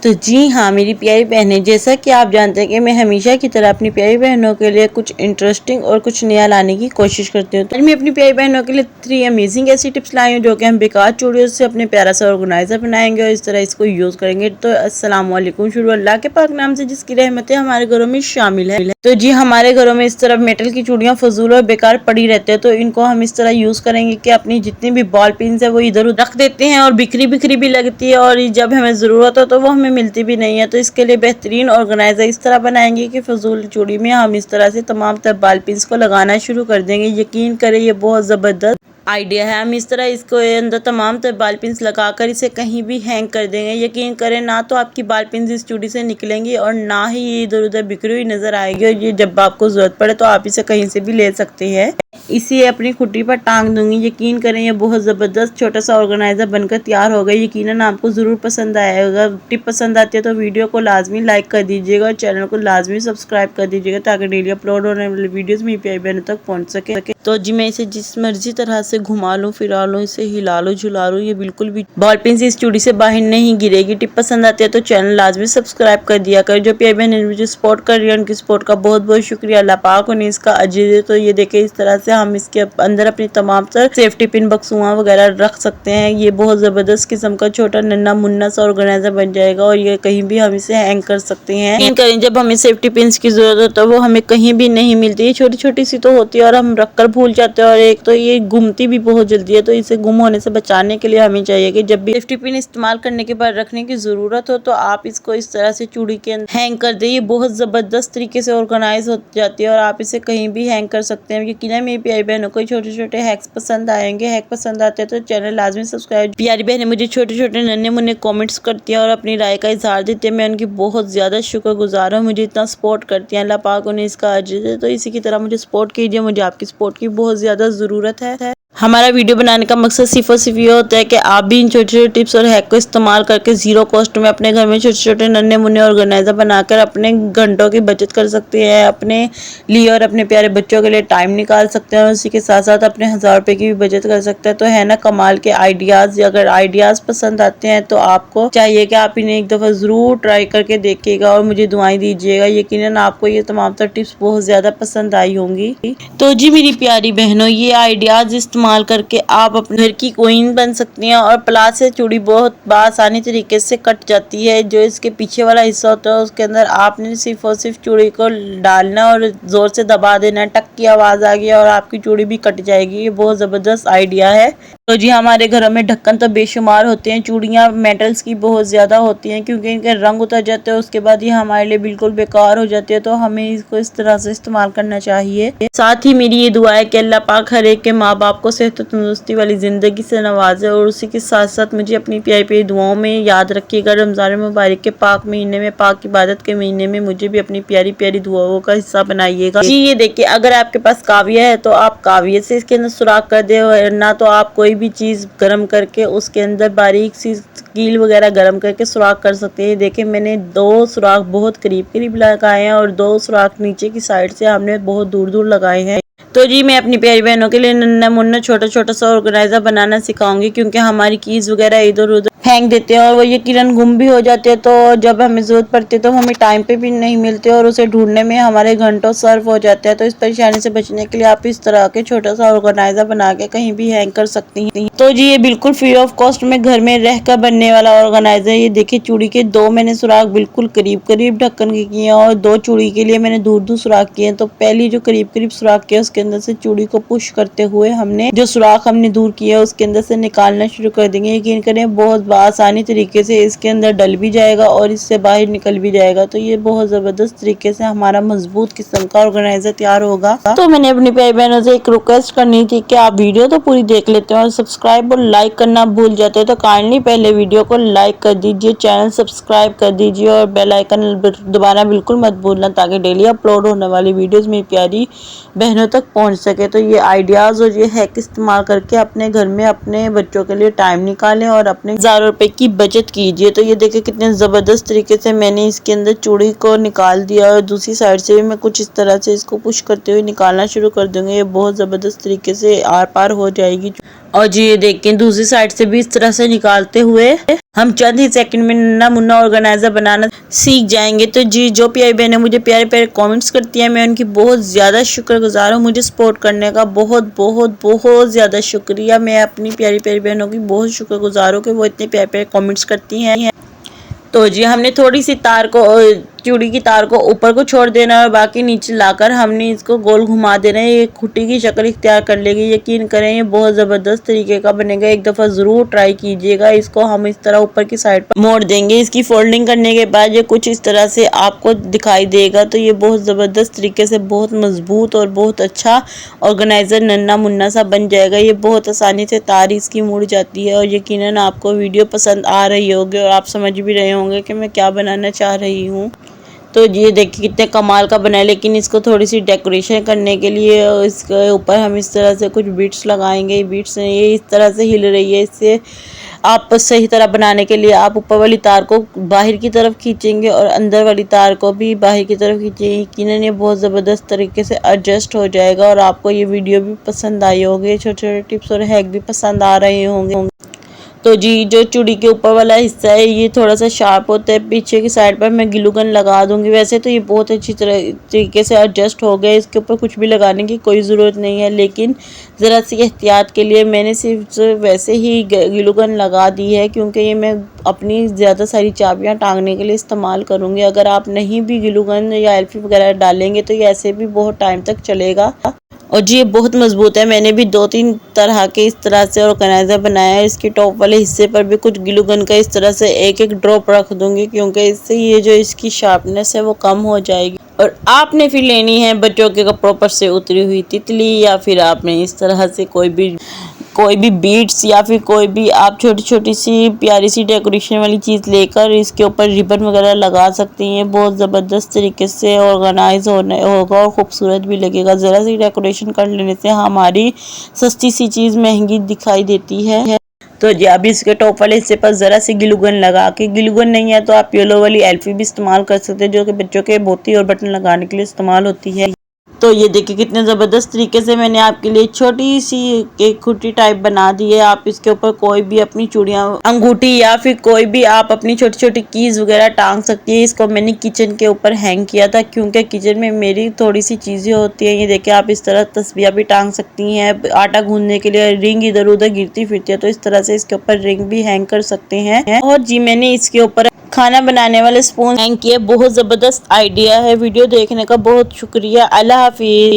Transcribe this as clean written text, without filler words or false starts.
तो जी हाँ मेरी प्यारी बहनें, जैसा कि आप जानते हैं कि मैं हमेशा की तरह अपनी प्यारी बहनों के लिए कुछ इंटरेस्टिंग और कुछ नया लाने की कोशिश करती हूँ। तो मैं अपनी प्यारी बहनों के लिए 3 अमेजिंग ऐसी टिप्स लाई हूँ जो कि हम बेकार चूड़ियों से अपने प्यारा सा ऑर्गेनाइजर बनाएंगे और इस तरह इसको यूज़ करेंगे। तो अस्सलाम वालेकुम, शुरू अल्लाह के पाक नाम से जिसकी रहमतें हमारे घरों में शामिल है। तो जी हमारे घरों में इस तरह मेटल की चूड़ियाँ फजूल और बेकार पड़ी रहती है, तो इनको हम इस तरह यूज़ करेंगे कि अपनी जितनी भी बॉल पिन है वो इधर उधर रख देते हैं और बिखरी बिखरी भी लगती है और जब हमें ज़रूरत हो तो वो हमें मिलती भी नहीं है। तो इसके लिए बेहतरीन ऑर्गेनाइजर इस तरह बनाएंगे कि फजूल चूड़ी में हम इस तरह से तमाम तर बाल पिन्स को लगाना शुरू कर देंगे। यकीन करें ये बहुत ज़बरदस्त आइडिया है। हम इस तरह इसको अंदर तमाम तर बाल पिन्स लगाकर इसे कहीं भी हैंग कर देंगे। यकीन करें ना तो आपकी बाल पिन्स इस चूड़ी से निकलेंगी और ना ही ये इधर उधर बिखरी हुई नजर आएगी और ये जब आपको जरूरत पड़े तो आप इसे कहीं से भी ले सकते हैं। इसे अपनी खुट्टी पर टांग दूंगी। यकीन करें ये बहुत ज़बरदस्त छोटा सा ऑर्गेनाइजर बनकर तैयार हो गया। यकीनन आपको ज़रूर पसंद आएगा। टिप पसंद आती है तो वीडियो को लाजमी लाइक कर दीजिएगा और चैनल को लाजमी सब्सक्राइब कर दीजिएगा ताकि डेली अपलोड होने वाली वीडियोस मेरी प्यारी बहनों तक पहुंच सके। तो जी मैं इसे जिस मर्जी तरह से घुमा लूँ फिरा लूँ, इसे हिला लूँ झुला लूँ, ये बिल्कुल भी बॉल पिन से इस चूड़ी से बाहर नहीं गिरेगी। टिप पसंद आती है तो चैनल लाजमी सब्सक्राइब कर दिया कर। जो प्यारी बहन मुझे सपोर्ट कर रही है उनकी सपोर्ट का बहुत बहुत शुक्रिया। अल्लाह पाक उन्हें इसका अजर दे। तो ये देखे इस तरह से हम इसके अंदर अपनी तमाम तर सेफ्टी पिन बक्सुआ वगैरह रख सकते हैं। ये बहुत ज़बरदस्त किस्म का छोटा नन्ना मुन्ना सा ऑर्गेनाइजर बन जाएगा और ये कहीं भी हम इसे हैंग कर सकते हैं। करें जब हमें सेफ्टी पिन्स की जरूरत हो तो वो हमें कहीं भी नहीं मिलती। ये छोटी छोटी सी तो होती है और हम रख कर भूल जाते हैं और एक तो ये घूमती भी बहुत जल्दी है। तो इसे गुम होने से बचाने के लिए हमें चाहिए कि जब भी सेफ्टी पिन इस्तेमाल करने के बाद रखने की ज़रूरत हो तो आप इसको इस तरह से चूड़ी के अंदर हैंग कर दे। ये बहुत ज़बरदस्त तरीके से ऑर्गेनाइज हो जाती है और आप इसे कहीं भी हैंग कर सकते हैं। यकीनन मेरी प्यारी बहनों को छोटे छोटे हैक्स पसंद आएंगे। हैक पसंद आते हैं तो चैनल लाजमी सब्सक्राइब। प्यारी बहनें मुझे छोटे छोटे नन्हे मुन्ने कमेंट्स करती हैं और अपनी राय का इजहार देती है। मैं उनकी बहुत ज़्यादा शुक्रगुजार हूँ, मुझे इतना सपोर्ट करती हैं। अल्लाह पाक उन्हें इसका अजर दे। तो इसी की तरह मुझे सपोर्ट कीजिए, मुझे आपकी सपोर्ट की बहुत ज़्यादा ज़रूरत है। हमारा वीडियो बनाने का मकसद सिर्फ और सिर्फ ये होता है कि आप भी इन छोटे छोटे टिप्स और हैक को इस्तेमाल करके ज़ीरो कॉस्ट में अपने घर में छोटे छोटे नन्हे मुन्ने ऑर्गेनाइजर बनाकर अपने घंटों की बचत कर सकते हैं, अपने लिए और अपने प्यारे बच्चों के लिए टाइम निकाल सकते हैं और उसी के साथ साथ अपने 1000 रुपये की भी बचत कर सकते हैं। तो है ना कमाल के आइडियाज़। अगर आइडियाज़ पसंद आते हैं तो आपको चाहिए कि आप इन्हें एक दफ़ा ज़रूर ट्राई करके देखिएगा और मुझे दुआएं दीजिएगा। यकीनन आपको ये तमाम तर टिप्स बहुत ज़्यादा पसंद आई होंगी। तो जी मेरी प्यारी बहनों, ये आइडियाज़ इस्तेमाल करके आप अपने घर की क्वीन बन सकती हैं। और प्लास से चूड़ी बहुत आसानी तरीके से कट जाती है। जो इसके पीछे वाला हिस्सा होता है उसके अंदर आपने सिर्फ और सिर्फ चूड़ी को डालना और जोर से दबा देना, टक की आवाज़ आ गई और आपकी चूड़ी भी कट जाएगी। ये बहुत ज़बरदस्त आइडिया है। तो जी हमारे घरों में ढक्कन तो बेशुमार होते हैं। चूड़ियाँ मेटल्स की बहुत ज़्यादा होती हैं क्योंकि इनके रंग उतर जाते हैं, उसके बाद ये हमारे लिए बिल्कुल बेकार हो जाती है। तो हमें इसको इस तरह से इस्तेमाल करना चाहिए। साथ ही मेरी ये दुआ है कि अल्लाह पाक हर एक के माँ बाप को सेहत तंदुरुस्ती वाली ज़िंदगी से नवाजे और उसी के साथ साथ मुझे अपनी प्यारी प्यारी दुआओं में याद रखिएगा। रमज़ान मुबारक के पाक महीने में, पाक इबादत के महीने में मुझे भी अपनी प्यारी प्यारी दुआओं का हिस्सा बनाइएगा। जी ये देखिए, अगर आपके पास काविया है तो आप काविये से इसके अंदर सुराख कर दे, वरना तो आप कोई भी चीज़ गर्म करके उसके अंदर बारीक सी कील वगैरह गर्म करके सुराख कर सकते हैं। देखिए मैंने 2 सुराख बहुत करीब करीब लगाए हैं और 2 सुराख नीचे की साइड से हमने बहुत दूर दूर लगाए हैं। तो जी मैं अपनी प्यारी बहनों के लिए नन्ना मुन्ना छोटा छोटा सा ऑर्गेनाइजर बनाना सिखाऊंगी क्योंकि हमारी कीज वगैरह इधर उधर हैंग देते हैं और वो यकीनन गुम भी हो जाते हैं। तो जब हमें ज़रूरत पड़ती है तो हमें टाइम पे भी नहीं मिलते और उसे ढूंढने में हमारे घंटों सर्व हो जाते हैं। तो इस परेशानी से बचने के लिए आप इस तरह के छोटा सा ऑर्गेनाइजर बना के कहीं भी हैंग कर सकती हैं। तो जी ये बिल्कुल फ्री ऑफ कॉस्ट में घर में रहकर बनने वाला ऑर्गेनाइजर। ये देखिए चूड़ी के 2 मैंने सुराख बिल्कुल करीब करीब ढक्कन के किए हैं और 2 चूड़ी के लिए मैंने दूर दूर सुराख किए हैं। तो पहली जो करीब करीब सुराख किया उसके अंदर से चूड़ी को पुश करते हुए हमने जो सुराख हमने दूर किया उसके अंदर से निकालना शुरू कर देंगे। यकीन करें बहुत आसानी तरीके से इसके अंदर डल भी जाएगा और इससे बाहर निकल भी जाएगा। तो ये बहुत ज़बरदस्त तरीके से हमारा मजबूत किस्म का ऑर्गेनाइजर तैयार होगा। तो मैंने अपनी प्यारी बहनों से एक रिक्वेस्ट करनी थी कि आप वीडियो तो पूरी देख लेते हैं और सब्सक्राइब और लाइक करना भूल जाते हैं तो काइंडली पहले वीडियो को लाइक कर दीजिए, चैनल सब्सक्राइब कर दीजिए और बेल आइकन दबाना बिल्कुल मत भूलना ताकि डेली अपलोड होने वाली वीडियोस मेरी प्यारी बहनों तक पहुंच सके। तो ये आइडियाज़ और ये हैक इस्तेमाल करके अपने घर में अपने बच्चों के लिए टाइम निकालें और अपने 1000 रुपये की बचत कीजिए। तो ये देखिए कितने ज़बरदस्त तरीके से मैंने इसके अंदर चूड़ी को निकाल दिया और दूसरी साइड से भी मैं कुछ इस तरह से इसको पुश करते हुए निकालना शुरू कर दूंगी। ये बहुत ज़बरदस्त तरीके से आर पार हो जाएगी और जी ये देखिए दूसरी साइड से भी इस तरह से निकालते हुए हम चंद ही सेकंड में नन्ना मुन्ना ऑर्गेनाइजर बनाना सीख जाएंगे। तो जी जो प्यारी बहनें मुझे प्यारे प्यारे कमेंट्स करती हैं, मैं उनकी बहुत ज़्यादा शुक्रगुजार हूँ। मुझे सपोर्ट करने का बहुत बहुत बहुत ज़्यादा शुक्रिया। मैं अपनी प्यारी प्यारी बहनों की बहुत शुक्रगुजार हूँ कि वो इतने प्यारे प्यारे कमेंट्स करती हैं। तो जी हमने थोड़ी सी तार को चूड़ी की तार को ऊपर को छोड़ देना और बाकी नीचे लाकर हमने इसको गोल घुमा देना है। ये खुटी की शक्ल इख्तियार कर लेगी। यकीन करें ये बहुत ज़बरदस्त तरीके का बनेगा। एक दफ़ा ज़रूर ट्राई कीजिएगा। इसको हम इस तरह ऊपर की साइड पर मोड़ देंगे। इसकी फोल्डिंग करने के बाद ये कुछ इस तरह से आपको दिखाई देगा। तो ये बहुत ज़बरदस्त तरीके से बहुत मजबूत और बहुत अच्छा ऑर्गेनाइज़र नन्ना मुन्ना सा बन जाएगा। ये बहुत आसानी से तार इसकी मुड़ जाती है। और यकीनन आपको वीडियो पसंद आ रही होगी और आप समझ भी रहे होंगे कि मैं क्या बनाना चाह रही हूँ। तो ये देखिए कितने कमाल का बना है। लेकिन इसको थोड़ी सी डेकोरेशन करने के लिए इसके ऊपर हम इस तरह से कुछ बीट्स लगाएंगे। बीट्स ये इस तरह से हिल रही है। इससे आप सही तरह बनाने के लिए आप ऊपर वाली तार को बाहर की तरफ खींचेंगे और अंदर वाली तार को भी बाहर की तरफ खींचेंगे। यकीनन ये बहुत ज़बरदस्त तरीके से एडजस्ट हो जाएगा और आपको ये वीडियो भी पसंद आई होगी। छोटे छोटे टिप्स और हैक भी पसंद आ रहे होंगे। तो जी जो चूड़ी के ऊपर वाला हिस्सा है ये थोड़ा सा शार्प होता है। पीछे की साइड पर मैं ग्लू गन लगा दूंगी। वैसे तो ये बहुत अच्छी तरीके से एडजस्ट हो गया। इसके ऊपर कुछ भी लगाने की कोई ज़रूरत नहीं है, लेकिन ज़रा सी एहतियात के लिए मैंने सिर्फ वैसे ही ग्लू गन लगा दी है, क्योंकि ये मैं अपनी ज़्यादा सारी चाबियाँ टांगने के लिए इस्तेमाल करूँगी। अगर आप नहीं भी ग्लू गन या एल्फी वगैरह डालेंगे तो ये ऐसे भी बहुत टाइम तक चलेगा। और जी ये बहुत मजबूत है। मैंने भी 2-3 तरह के इस तरह से ऑर्गेनाइज़र बनाया है। इसके टॉप वाले हिस्से पर भी कुछ ग्लू गन का इस तरह से एक एक ड्रॉप रख दूंगी, क्योंकि इससे ये जो इसकी शार्पनेस है वो कम हो जाएगी। और आपने फिर लेनी है बच्चों के कपड़ों पर से उतरी हुई तितली, या फिर आपने इस तरह से कोई भी बीड्स या फिर कोई भी आप छोटी छोटी सी प्यारी सी डेकोरेशन वाली चीज़ लेकर इसके ऊपर रिबन वगैरह लगा सकती हैं। बहुत ज़बरदस्त तरीके से ऑर्गेनाइज होगा और ख़ूबसूरत भी लगेगा। ज़रा सी डेकोरेशन कर लेने से हमारी सस्ती सी चीज़ महंगी दिखाई देती है। तो जी अब इसके टॉप वाले हिस्से पर ज़रा सी ग्लू गन लगा के, ग्लू गन नहीं है तो आप येलो वाली एल्फी भी इस्तेमाल कर सकते हैं, जो कि बच्चों के मोती और बटन लगाने के लिए इस्तेमाल होती है। तो ये देखिए कितने ज़बरदस्त तरीके से मैंने आपके लिए छोटी सी एक खुटी टाइप बना दी है। आप इसके ऊपर कोई भी अपनी चूड़ियाँ, अंगूठी या फिर कोई भी आप अपनी छोटी छोटी कीज़ वगैरह टांग सकती है। इसको मैंने किचन के ऊपर हैंग किया था, क्योंकि किचन में मेरी थोड़ी सी चीज़ें होती हैं। ये देखिए आप इस तरह तस्बीह भी टांग सकती हैं। आटा गूंदने के लिए रिंग इधर उधर गिरती फिरती है, तो इस तरह से इसके ऊपर रिंग भी हैंग कर सकते हैं। और जी मैंने इसके ऊपर खाना बनाने वाले स्पून हैंग किए। बहुत ज़बरदस्त आइडिया है। वीडियो देखने का बहुत शुक्रिया। अल्लाह हाफिज़।